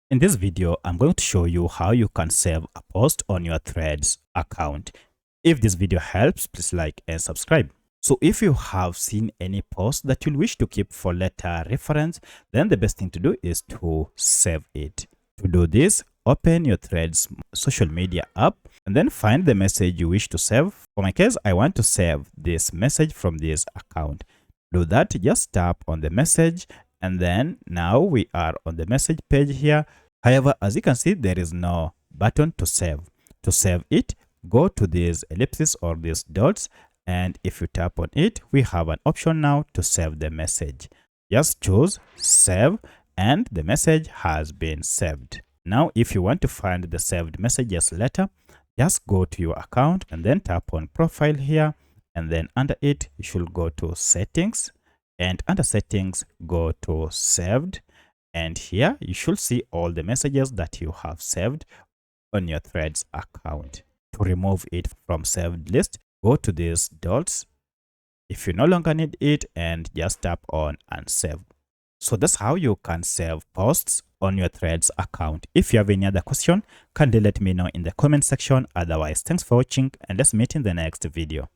In this video, I'm going to show you how you can save a post on your Threads account. If this video helps, please like and subscribe. So if you have seen any post that you'll wish to keep for later reference, then the best thing to do is to save it. To do this, open your Threads social media app and then find the message you wish to save. For my case, I want to save this message from this account. To do that, just tap on the message, and then now we are on the message page here. However, as you can see, there is no button to save. To save it, go to these ellipses or these dots, and if you tap on it, we have an option now to save the message. Just choose save, and the message has been saved. Now, if you want to find the saved messages later, just go to your account and then tap on profile here, and then under it, you should go to settings, and under settings, go to saved. And here you should see all the messages that you have saved on your Threads account. To remove it from saved list, go to these dots if you no longer need it and just tap on unsave. So that's how you can save posts on your Threads account. If you have any other question, kindly let me know in the comment section. Otherwise, thanks for watching and let's meet in the next video.